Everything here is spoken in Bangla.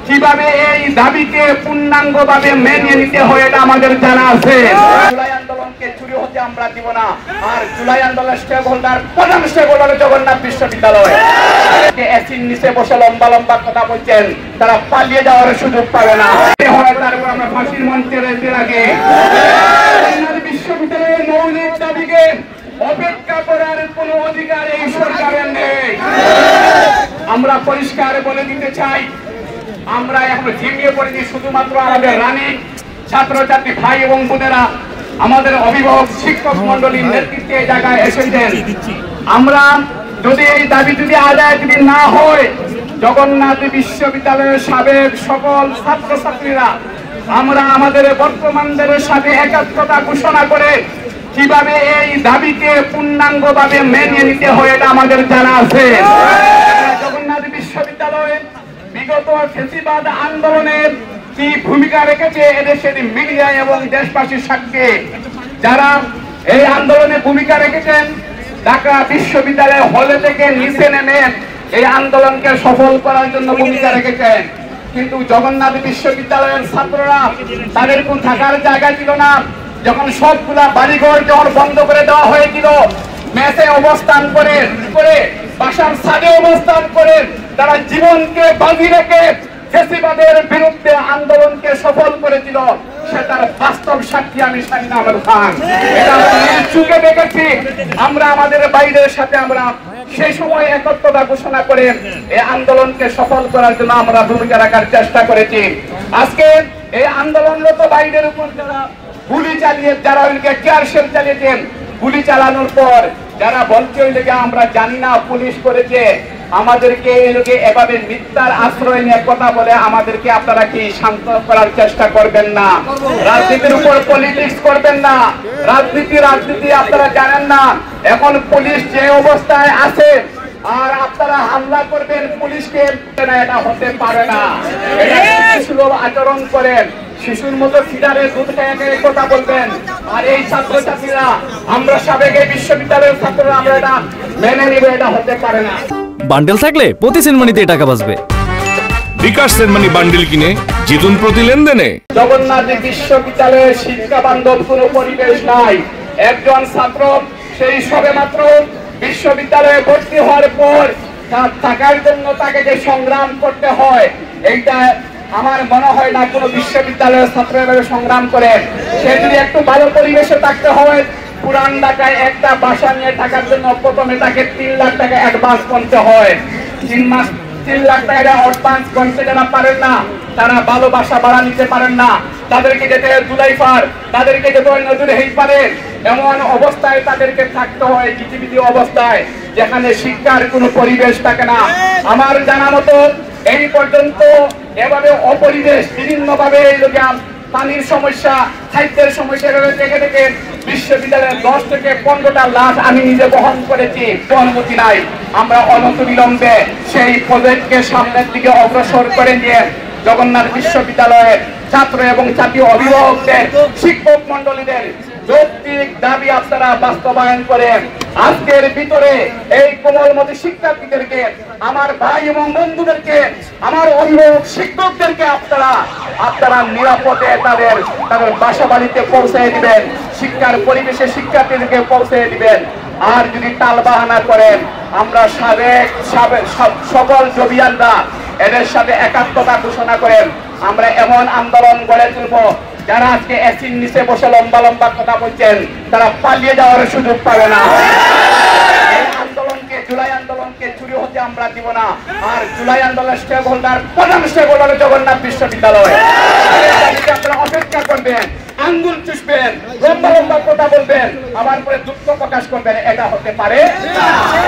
কিভাবে এই দাবিকে পূর্ণাঙ্গভাবে মেনে নিতে হয় এটা আমাদের জানা আছে। জুলাই আন্দোলনকে চুরি হতে আমরা দিব না। আর জুলাই আন্দোলনের স্টেক হোল্ডার, প্রধান স্টেক হোল্ডার জগন্নাথ বিশ্ববিদ্যালয়। এসির নিচে বসে লম্বা লম্বা কথা বলছেন, তারা পালিয়ে যাওয়ার সুযোগ পাবে না। তারপর আমরা ফাঁসির মঞ্চে রেখে রাখি বিশ্ববিদ্যালয়ের মৌলিক দাবিকে অপেক্ষা করার কোন অধিকার এই সরকারের নেই। আমরা পরিষ্কার বলে দিতে চাই, আমরা এখন ঝিমিয়ে পড়েছি। শুধুমাত্র আমাদের রানী ছাত্রছাত্রী ভাই এবং বোনেরা, আমাদের অভিভাবক শিক্ষক মন্ডলীর নেতৃত্বে এই জায়গায় এসেছেন। আমরা যদি এই দাবি যদি আদায় যদি না হয়, জগন্নাথ বিশ্ববিদ্যালয়ের সাবেক সকল ছাত্রছাত্রীরা আমরা আমাদের বর্তমানদের সাথে একাত্মতা ঘোষণা করে কিভাবে এই দাবিকে পূর্ণাঙ্গভাবে মেনে নিতে হয় এটা আমাদের জানা আছে। জগন্নাথ বিশ্ববিদ্যালয়ে বিগত ফ্যাসিবাদ আন্দোলনের কি ভূমিকা রেখেছে এদেশের মিডিয়া এবং দেশবাসীর সাক্ষী, যারা এই আন্দোলনে ভূমিকা রেখেছেন, ঢাকা বিশ্ববিদ্যালয়ের হলে থেকে নিচে নেমে এই আন্দোলনকে সফল করার জন্য ভূমিকা রেখেছেন। কিন্তু জগন্নাথ বিশ্ববিদ্যালয়ের ছাত্ররা, তাদের কোন থাকার জায়গা ছিল না। যখন সবগুলা বাড়িঘর যখন বন্ধ করে দেওয়া হয়েছিল, মেসে অবস্থান করে বাসার ছাদে অবস্থান করে তারা জীবনকে বাজি রেখে ফ্যাসিবাদের বিরুদ্ধে আন্দোলনকে সফল করেছিল। সেটার বাস্তব সাক্ষী আমি শাহিন আহমেদ খান। এটা চুকে দেখেছি। আমরা আমাদের বাইরের সাথে আমরা সেই সময় একত্রতা ঘোষণা করে এই আন্দোলনকে সফল করার জন্য আমরা ভূমিকা রাখার চেষ্টা করেছি। আজকে এই আন্দোলনরত বাইরের উপর যারা গুলি চালিয়ে, যারা কেয়ারশেল চালিয়েছেন, গুলি চালানোর পর যারা বলছে ওই লেগে আমরা জানি না পুলিশ করেছে, আমাদেরকে এভাবে মিথ্যার আশ্রয় নিয়ে কথা বলে আমাদেরকে আপনারা কি শান্ত করার চেষ্টা করবেন না? রাজনীতির উপর পলিটিক্স করবেন না। রাজনীতি আপনারা জানেন না। এখন পুলিশ যে অবস্থায় আছে আর আপনারা হামলা করবেন পুলিশকে, এটা হতে পারে না। এটা সুলভ আচরণ করেন, শিশুর মতো ফিডারের দুধ খেয়ে কথা বলবেন। আর এই ছাত্রছাত্রীরা, আমরা সাবেক এই বিশ্ববিদ্যালয়ের ছাত্ররা, আমরা এটা মেনে নিব, এটা হতে পারে না। বান্ডেল থাকলে প্রতি সেনমানিতে টাকা বাঁচবে। বিকাশ সেনমানি বান্ডেল কিনে জিতুন প্রতি লেনদেনে। জগন্নাথ বিশ্ববিদ্যালয়ে শিক্ষা বান্ধব কোনো পরিবেশ নাই। একজন ছাত্র সেই সবেমাত্র বিশ্ববিদ্যালয়ে ভর্তি হওয়ার পর তার থাকার জন্য তাকে যে সংগ্রাম করতে হয়, এইটা আমার মনে হয় না কোনো বিশ্ববিদ্যালয়ের ছাত্র এভাবে সংগ্রাম করে। সে যদি একটু ভালো পরিবেশে থাকতে হয়, পুরান ঢাকায় একটা বাসা নিয়ে থাকার জন্য প্রথমে তাকে 3 লাখ টাকা অ্যাডভান্স করতে হয়। 3 লাখ টাকা অ্যাডভান্স করতে যারা পারেন না, তারা ভালো বাসা ভাড়া নিতে পারেন না, তাদেরকে যেতে হয় জুলাইফার, তাদেরকে যেতে হয় নজর হেইপারে। এমন অবস্থায় তাদেরকে থাকতে হয়, গিটিবিটি অবস্থায়, যেখানে শিক্ষার কোনো পরিবেশ থাকে না। আমার জানা মতো এই পর্যন্ত এভাবে অপরিবেশ বিভিন্নভাবে এই লোকে পানির সমস্যা, খাদ্যের সমস্যা থেকে থেকে বিশ্ববিদ্যালয়ের 10 থেকে 15টা লাশ আমি নিজে বহন করেছি। অনুমতি নাই। আমরা অনতিবিলম্বে সেই প্রজেক্টকে সামনের দিকে অগ্রসর করে নিয়ে জগন্নাথ বিশ্ববিদ্যালয়ের ছাত্র এবং জাতীয় অভিভাবকদের, শিক্ষক মন্ডলীদের যৌক্তিক দাবি আপনারা বাস্তবায়ন করেন। আজকের ভিতরে এই কোমলমতি শিক্ষার্থীদেরকে, আমার ভাই এবং বন্ধুদেরকে, আমার অভিভাবক শিক্ষকদেরকে আপনারা নিরাপদে তাদের বাসা বাড়িতে পৌঁছে দিবেন, শিক্ষার পরিবেশে শিক্ষার্থীদেরকে পৌঁছে দিবেন। আর যদি টালবাহানা করেন, আমরা সকল জবিয়ানরা এদের সাথে একাত্মতা ঘোষণা করেন আমরা এমন আন্দোলন গড়ে তুলব, যারা আজকে এসির নিচে বসে লম্বা লম্বা কথা বলছেন, তারা পালিয়ে যাওয়ার সুযোগ পাবে না। জুলাই আন্দোলনকে চুরি হতে আমরা দিব না। আর জুলাই আন্দোলনের স্টেক হোল্ডার, প্রধান স্টেক হোল্ডার জগন্নাথ বিশ্ববিদ্যালয়। আপনারা অপেক্ষা করবেন, আঙ্গুল চুষবেন, লম্বা লম্বা কথা বলবেন, আবার পরে দুঃখ প্রকাশ করবেন, এটা হতে পারে না।